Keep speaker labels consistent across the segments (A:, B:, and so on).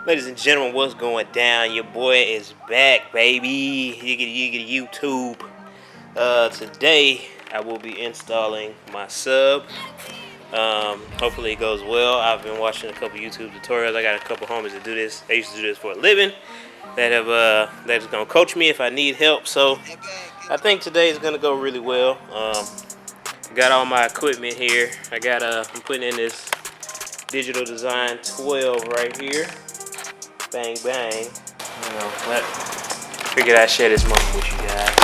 A: Ladies and gentlemen, what's going down? Your boy is back, baby. Yiggity YouTube. Today I will be installing my sub. Hopefully it goes well. I've been watching a couple YouTube tutorials. I got a couple homies that do this. They used to do this for a living. That's gonna coach me if I need help. So I think today is gonna go really well. Got all my equipment here. I'm putting in this Digital Design 12 right here. Bang bang. Figured I'd share this moment with you guys.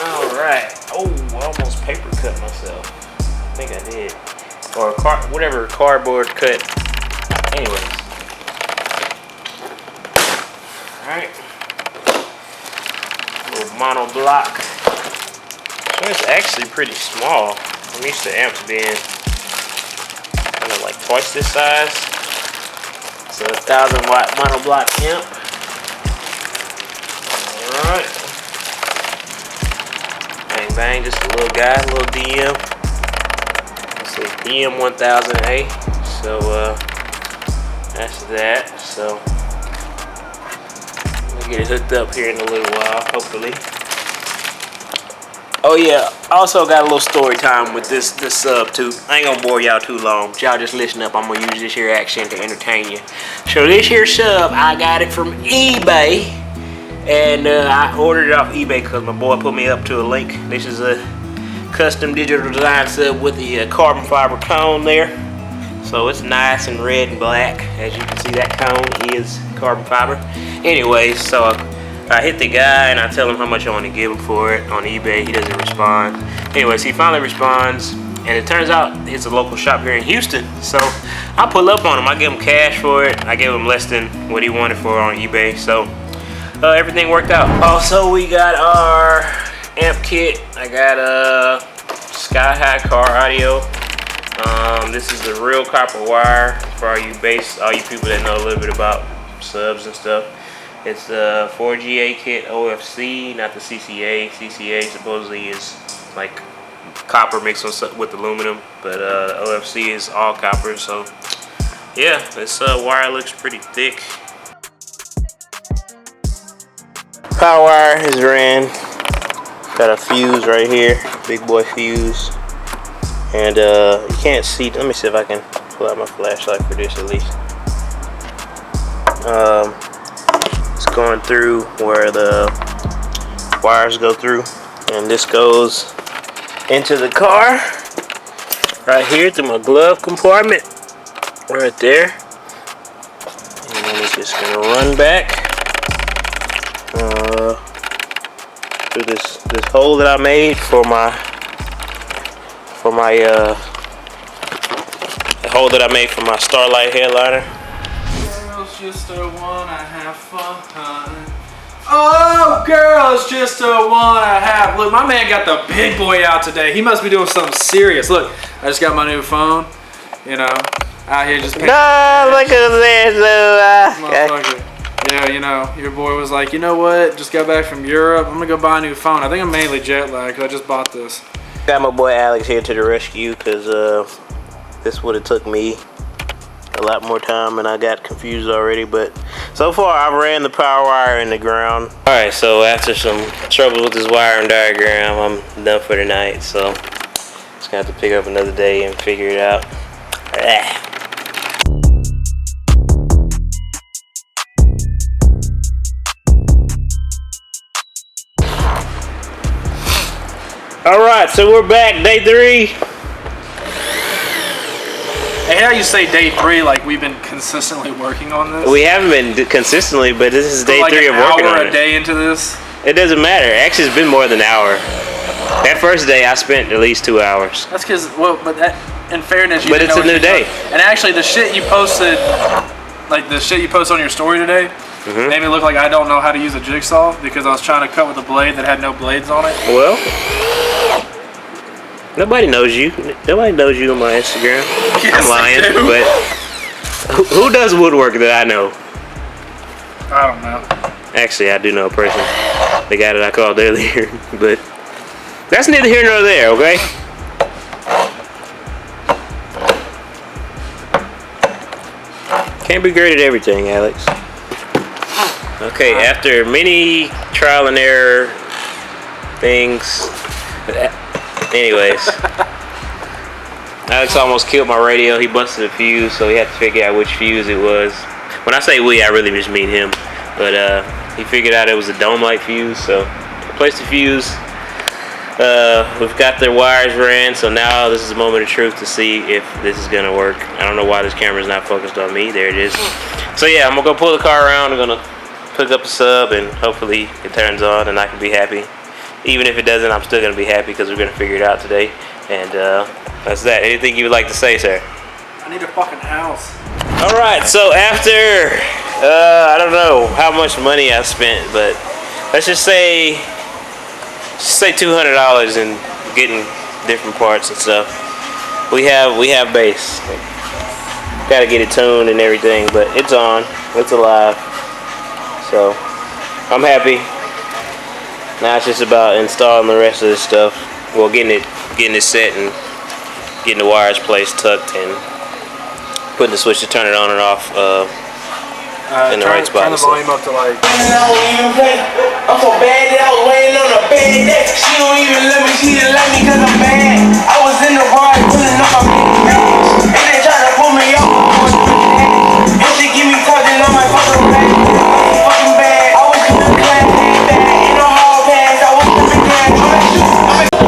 A: Alright. Oh, I almost paper cut myself. I think I did. Or whatever cardboard cut. Anyways. Alright. Little mono block. So it's actually pretty small. I'm used to amps being kind of like twice this size. It's a 1,000 watt monoblock amp. Alright. Bang bang, just a little guy, a little DM. It's a DM 1000A. So that's that. So we'll get it hooked up here in a little while, hopefully. Oh yeah, also got a little story time with this sub too. I ain't gonna bore y'all too long. Y'all just listen up. I'm gonna use this here action to entertain you. So this here sub, I got it from eBay. And I ordered it off eBay because my boy put me up to a link. This is a custom digital design sub with the carbon fiber cone there. So it's nice and red and black. As you can see, that cone is carbon fiber. Anyways, so I hit the guy and I tell him how much I want to give him for it on eBay. He doesn't respond. Anyways, he finally responds, and it turns out it's a local shop here in Houston. So I pull up on him. I give him cash for it. I give him less than what he wanted for on eBay. So everything worked out. Also, we got our amp kit. I got a Sky High car audio. This is the real copper wire for all you people that know a little bit about subs and stuff. It's the 4GA kit OFC, not the CCA. CCA supposedly is like copper mixed with aluminum, but OFC is all copper. So yeah, this wire looks pretty thick. Power wire is ran. Got a fuse right here, big boy fuse. And you can't see. Let me see if I can pull out my flashlight for this at least. It's going through where the wires go through, and this goes into the car right here through my glove compartment right there. And then it's just gonna run back through this hole that I made for my Starlight headliner.
B: Just wanna have fun. Oh, girls just wanna have. Look, my man got the big boy out today. He must be doing something serious. Look, I just got my new phone. You know, out here just.
A: No, look at this.
B: Motherfucker. Yeah, you know, your boy was like, you know what? Just got back from Europe. I'm gonna go buy a new phone. I think I'm mainly jet lagged because I just bought this.
A: Got my boy Alex here to the rescue because this would have took me a lot more time and I got confused already, but so far I've ran the power wire in the ground. Alright, so after some trouble with this wiring diagram, I'm done for the night, so just gonna have to pick up another day and figure it out. Alright, so we're back, day 3.
B: Hey, how you say day 3 like we've been consistently working on this?
A: We haven't been consistently, but this is day 3 of working on it.
B: An hour a day into this?
A: It doesn't matter. Actually, it's been more than an hour. That first day, I spent at least 2 hours.
B: That's because, well, but that, in fairness, you
A: but it's a new day.
B: And actually, the shit you posted, like the shit you posted on your story today, made me look like I don't know how to use a jigsaw because I was trying to cut with a blade that had no blades on it.
A: Well, nobody knows you. Nobody knows you on my Instagram. Yes, I'm lying, but who does woodwork that I know?
B: I don't know.
A: Actually, I do know a person. The guy that I called earlier, but that's neither here nor there, okay? Can't be great at everything, Alex. Okay, after many trial and error things, anyways, Alex almost killed my radio. He busted a fuse, so he had to figure out which fuse it was. When I say we, I really just mean him. But he figured out it was a dome-light fuse, so replaced the fuse. We've got their wires ran, so now this is a moment of truth to see if this is gonna work. I don't know why this camera's not focused on me. There it is. So yeah, I'm gonna go pull the car around. I'm gonna pick up a sub, and hopefully it turns on, and I can be happy. Even if it doesn't, I'm still gonna be happy because we're gonna figure it out today. And that's that. Anything you would like to say, sir?
B: I need a fucking house.
A: All right. So after I don't know how much money I spent, but let's just say $200 in getting different parts and stuff. We have bass. Got to get it tuned and everything, but it's on. It's alive. So I'm happy. Now it's just about installing the rest of this stuff. Well, getting it set and getting the wires placed, tucked, and putting the switch to turn it on and off in the right spot.
B: Turn the volume up to like.
C: I'm so bad that I was waiting on a bad day. She don't even let me, she didn't like me cause I'm bad. I was in the bar pulling up my and they try to pull me off. And she give me touching on my fucking back. I'm fucking bad. I was in the class, bad. In the hall pass, I was in the class.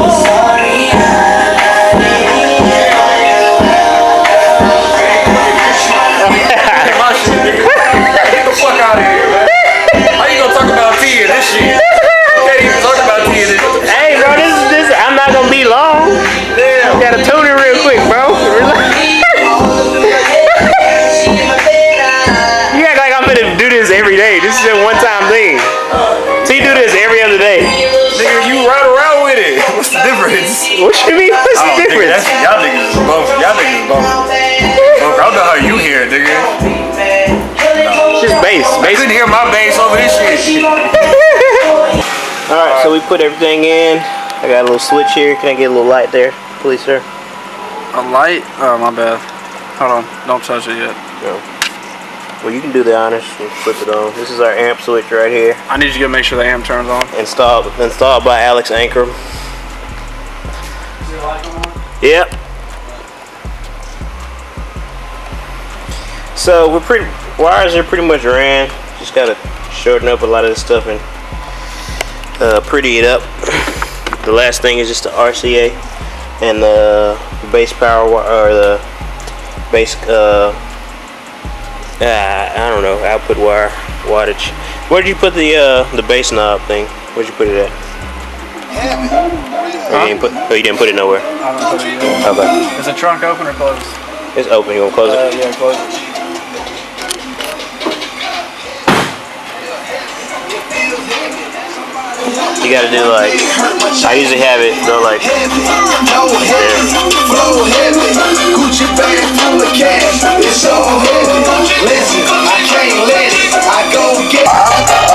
C: Sorry,
B: Get the fuck out of here, man. How you gonna talk about tea and this shit? You can't even talk about tea and this.
A: Hey, bro, this I'm not gonna be long.
B: Damn.
A: Gotta tune it real quick, bro. You act like I'm gonna do this every day. This is a one-time thing. So you do this every other day.
B: Nigga, you ride around with it. What's the difference?
A: What you mean? What's the difference?
B: Y'all niggas is both. Y'all niggas is both. Look, I don't know how you hear it, nigga.
A: It's just bass.
B: I couldn't hear my bass over this shit.
A: Alright, so we put everything in. I got a little switch here. Can I get a little light there, please, sir?
B: A light? Oh, my bad. Hold on. Don't touch it yet.
A: No. Well, you can do the honors and flip it on. This is our amp switch right here.
B: I need you to make sure the amp turns on.
A: Installed by Alex Ankrum.
B: Is your light on?
A: Yep. So wires are pretty much ran. Just gotta shorten up a lot of this stuff and pretty it up. The last thing is just the RCA and the bass power or the bass I don't know, output wire wattage. Where'd you put the bass knob thing? Where'd you put it at? You didn't put it nowhere.
B: I haven't put it yet.
A: Okay.
B: Is the trunk open or closed?
A: It's open. You wanna close it?
B: Yeah, close it.
A: You gotta do like, I usually have it go like there.
C: Flow heavy, Gucci bag full of cash. It's so heavy. Listen, I can't let it. I go get it.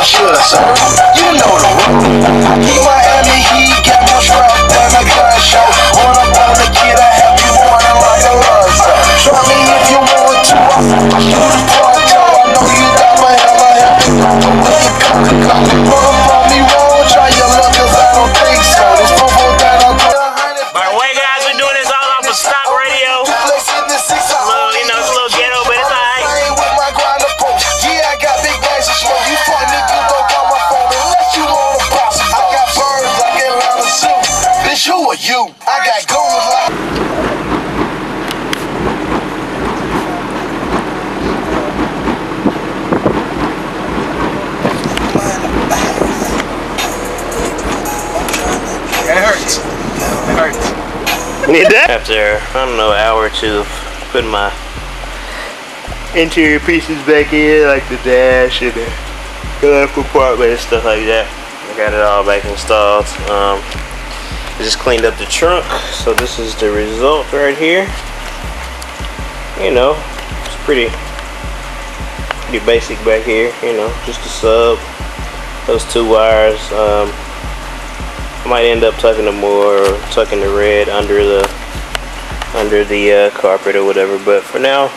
C: Should I, sir? You know the rule. He Miami, he got my strap down the gun show. When I'm on the kid, I have you running like a monster. Try me if you want to. I shoot a pronto. I know you got my hella happy. Run up on me wrong, try your luck, cause I don't think so. This football that I'm
A: By the way, guys, we're doing this all off of stock radio. It's a little ghetto, but it's alright.
C: Yeah, I got big bags of smoke. You fuck niggas don't call my phone unless you want a boss. I got birds, I get around the zoo. Bitch, who are you? I got goons like.
B: It hurts. It hurts.
A: Need that? After, I don't know, an hour or two of putting my interior pieces back in, like the dash and the left compartment and stuff like that. I got it all back installed. I just cleaned up the trunk, so this is the result right here. You know, it's pretty basic back here. You know, just a sub, those two wires. I might end up tucking them more, or tucking the red under the carpet or whatever. But for now,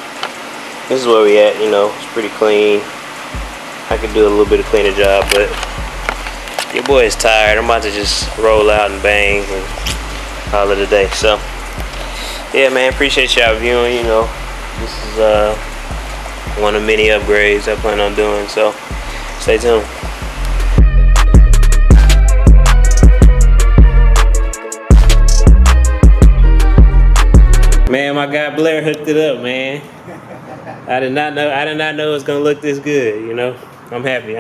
A: this is where we at. You know, it's pretty clean. I could do a little bit of cleaner job, but your boy is tired. I'm about to just roll out and bang and call it a day. So yeah, man, appreciate y'all viewing. You know, this is one of many upgrades I plan on doing. So stay tuned. Man, my guy Blair hooked it up, man. I did not know it was gonna look this good, you know. I'm happy.